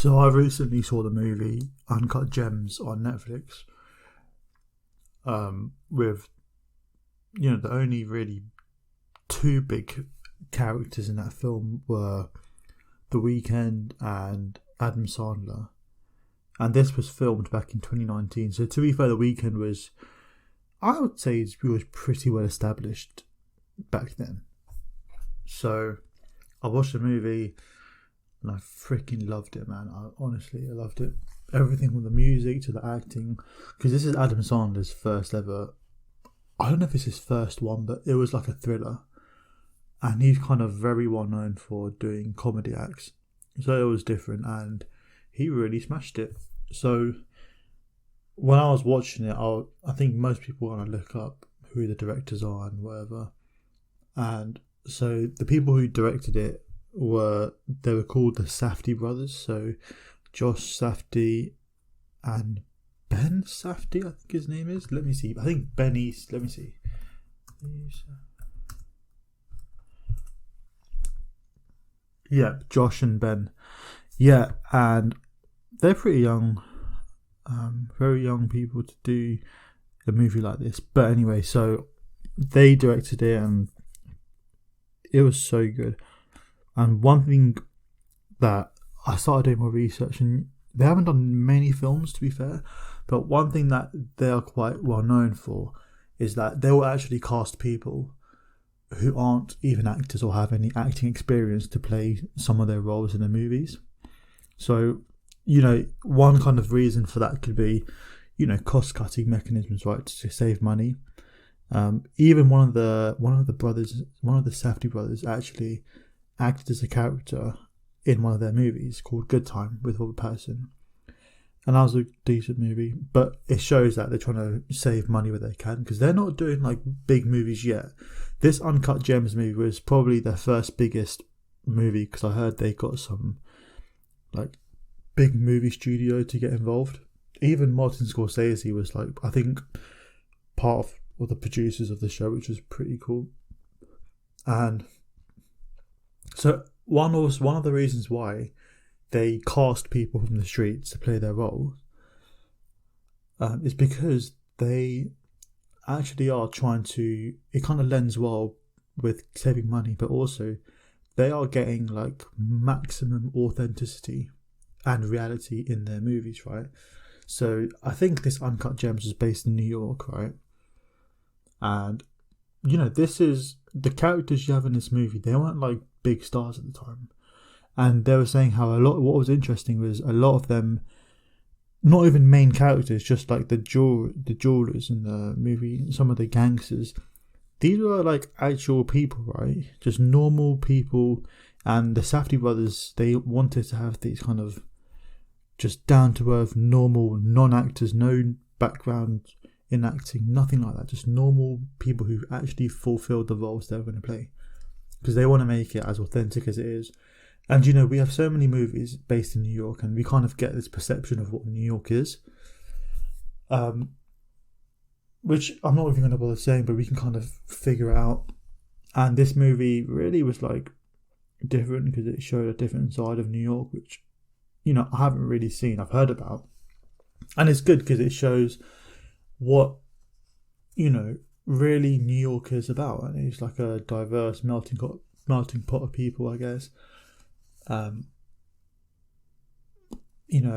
So I recently saw the movie Uncut Gems on Netflix. With the only really two big characters in that film were The Weeknd and Adam Sandler, and this was filmed back in 2019. So to be fair, The Weeknd was, I would say, he was pretty well established back then. So I watched the movie and I freaking loved it, man. I loved it. Everything from the music to the acting, because this is Adam Sandler's first ever. I don't know if it's his first one, but it was like a thriller, and he's kind of very well known for doing comedy acts. So it was different, and he really smashed it. So when I was watching it, I think most people want to look up who the directors are and whatever. And so the people who directed it were called the Safdie Brothers. So Josh Safdie and Ben Safdie, I think his name is. Let me see. I think Benny. Let me see. Yeah, Josh and Ben. Yeah, and they're pretty young, very young people to do a movie like this. But anyway, so they directed it, and it was so good. And one thing that I started doing more research, and they haven't done many films to be fair, but one thing that they are quite well known for is that they will actually cast people who aren't even actors or have any acting experience to play some of their roles in the movies. So, one kind of reason for that could be, cost cutting mechanisms, right, to save money. Even one of the Safdie brothers actually acted as a character in one of their movies called Good Time with Robert Pattinson, and that was a decent movie. But it shows that they're trying to save money where they can, because they're not doing like big movies yet. This Uncut Gems movie was probably their first biggest movie, because I heard they got some like big movie studio to get involved. Even Martin Scorsese was like, I think, part of the producers of the show, which was pretty cool. And so one of the reasons why they cast people from the streets to play their roles is because they actually are trying to. It kind of lends well with saving money, but also they are getting like maximum authenticity and reality in their movies, right? So I think this Uncut Gems is based in New York, right? And this is the characters you have in this movie. They weren't like big stars at the time, and they were saying how what was interesting was a lot of them, not even main characters, just like the jewelers in the movie, some of the gangsters. These were like actual people, right? Just normal people. And the Safdie brothers, they wanted to have these kind of just down to earth, normal, non-actors, no background in acting, nothing like that. Just normal people who actually fulfilled the roles they were going to play, because they want to make it as authentic as it is. And we have so many movies based in New York, and we kind of get this perception of what New York is, which I'm not even going to bother saying, but we can kind of figure it out. And this movie really was like different, because it showed a different side of New York, which I haven't really seen. I've heard about, and it's good because it shows what really New York is about, and it's like a diverse melting pot of people, I guess. A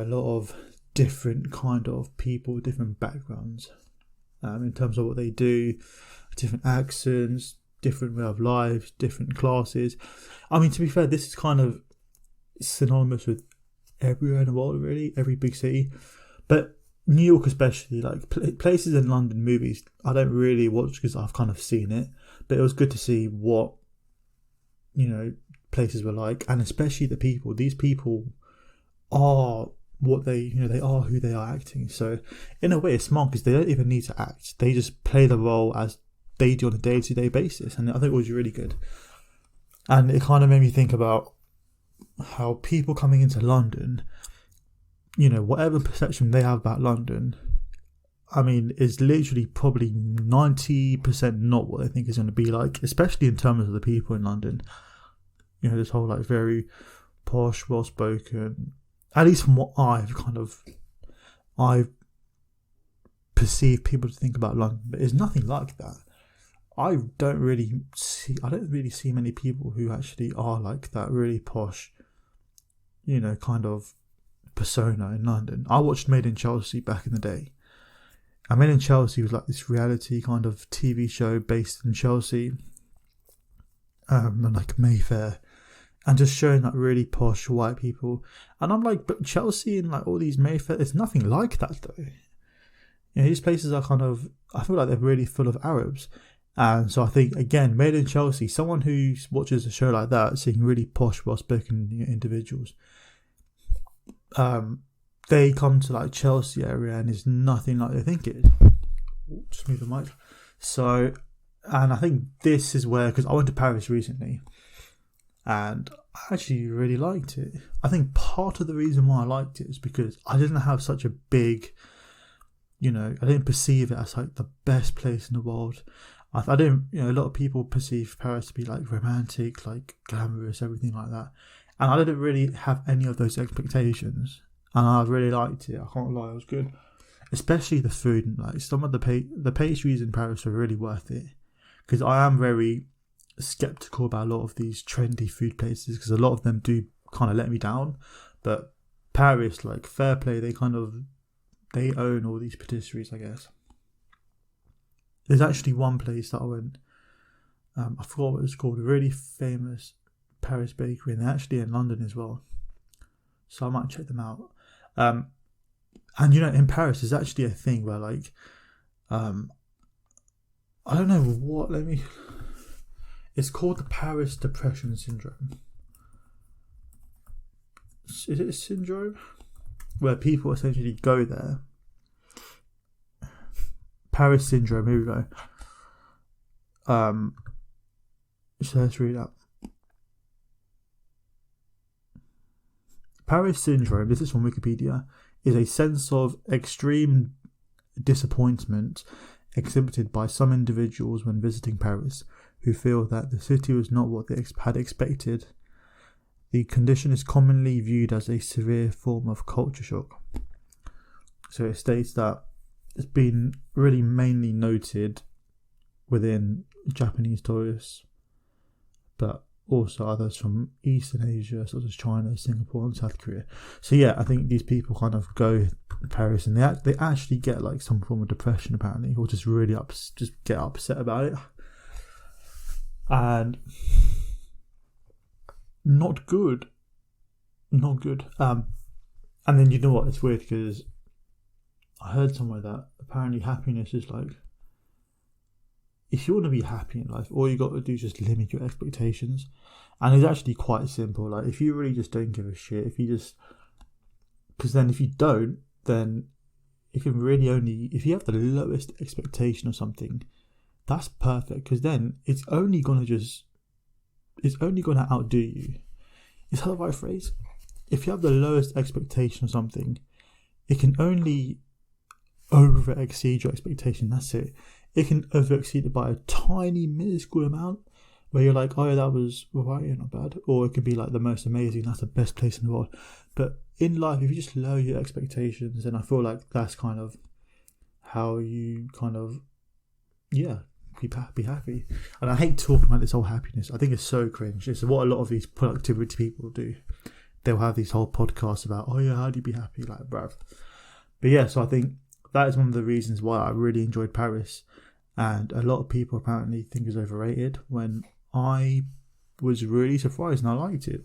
lot of different kind of people, different backgrounds, in terms of what they do, different accents, different way of life, different classes. I mean, to be fair, this is kind of synonymous with everywhere in the world, really, every big city. But New York especially, like places in London movies, I don't really watch because I've kind of seen it. But it was good to see what, places were like, and especially the people. These people are what they are who they are acting. So in a way, it's smart because they don't even need to act. They just play the role as they do on a day-to-day basis, and I think it was really good. And it kind of made me think about how people coming into London, whatever perception they have about London, I mean, is literally probably 90% not what they think it's going to be like, especially in terms of the people in London. This whole like very posh, well-spoken, at least from what I've perceived people to think about London, but it's nothing like that. I don't really see many people who actually are like that really posh, kind of persona in London. I watched Made in Chelsea back in the day. And Made in Chelsea was like this reality kind of TV show based in Chelsea, and like Mayfair, and just showing like really posh white people. And I'm like, but Chelsea and like all these Mayfair, it's nothing like that though. These places are I feel like they're really full of Arabs. And so I think, again, Made in Chelsea, someone who watches a show like that, seeing really posh, well-spoken individuals, they come to like Chelsea area and it's nothing like they think it is. Just move the mic. So, and I think this is where, because I went to Paris recently and I actually really liked it. I think part of the reason why I liked it is because I didn't have such a big, I didn't perceive it as like the best place in the world. I didn't, a lot of people perceive Paris to be like romantic, like glamorous, everything like that. And I didn't really have any of those expectations. And I really liked it. I can't lie, it was good. Especially the food. And like some of the pastries in Paris are really worth it. Because I am very skeptical about a lot of these trendy food places. Because a lot of them do kind of let me down. But Paris, like fair play, they own all these patisseries, I guess. There's actually one place that I went, I forgot what it was called, a really famous Paris bakery, and they're actually in London as well. So I might check them out. And in Paris, there's actually a thing where like, I don't know what, it's called the Paris Depression Syndrome. Is it a syndrome? Where people essentially go there. Paris syndrome, here we go. So let's read that. Paris syndrome, this is from Wikipedia, is a sense of extreme disappointment exhibited by some individuals when visiting Paris who feel that the city was not what they had expected. The condition is commonly viewed as a severe form of culture shock. So it states that it's been really mainly noted within Japanese tourists, but also others from Eastern Asia, such as China, Singapore, and South Korea. So yeah, I think these people kind of go to Paris and they actually get like some form of depression apparently, or just really just get upset about it, and not good. And then you know what? It's weird because I heard somewhere that apparently happiness is like, if you want to be happy in life, all you got to do is just limit your expectations. And it's actually quite simple. Like, if you really just don't give a shit, because then if you don't, then if you have the lowest expectation of something, that's perfect. Because then it's only going to outdo you. Is that the right phrase? If you have the lowest expectation of something, it can only over exceed your expectation. That's it. It can over exceed it by a tiny minuscule amount where you're like, oh yeah, that was alright, not bad. Or it could be like the most amazing, that's the best place in the world. But in life, if you just lower your expectations, then I feel like that's kind of how you kind of be happy. And I hate talking about this whole happiness. I think it's so cringe. It's what a lot of these productivity people do. They'll have these whole podcasts about, oh yeah, how do you be happy? Like, bruv. But yeah, so I think that is one of the reasons why I really enjoyed Paris. And a lot of people apparently think it's overrated, when I was really surprised and I liked it.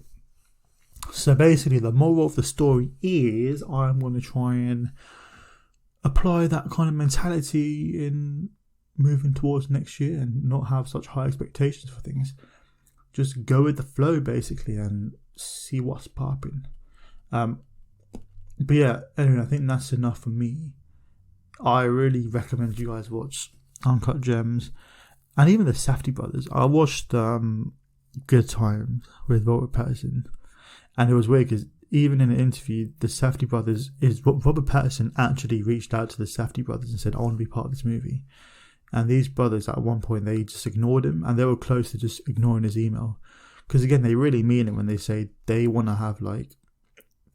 So basically the moral of the story is I'm going to try and apply that kind of mentality in moving towards next year and not have such high expectations for things. Just go with the flow basically and see what's popping. But yeah, anyway, I think that's enough for me. I really recommend you guys watch Uncut Gems and even the Safdie Brothers. I watched Good Times with Robert Pattinson, and it was weird because even in an interview, the Safdie Brothers Robert Pattinson actually reached out to the Safdie Brothers and said, I want to be part of this movie. And these brothers at one point, they just ignored him, and they were close to just ignoring his email, because again, they really mean it when they say they want to have like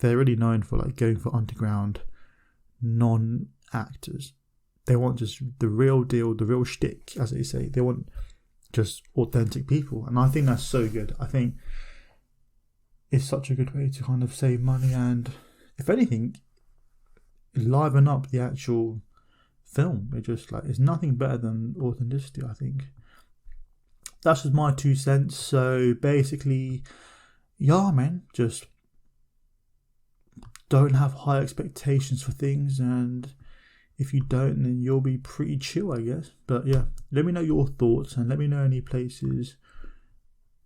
they're really known for like going for underground non-actors. They want just the real deal, the real shtick, as they say. They want just authentic people, and I think that's so good. I think it's such a good way to kind of save money and, if anything, liven up the actual film. It just like, it's nothing better than authenticity, I think. That's just my 2 cents. So basically, yeah, man, just don't have high expectations for things, and if you don't, then you'll be pretty chill, I guess. But yeah, let me know your thoughts, and let me know any places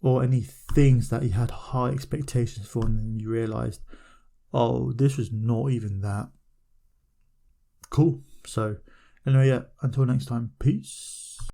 or any things that you had high expectations for and then you realised, oh, this was not even that. Cool. So anyway, yeah, until next time, peace.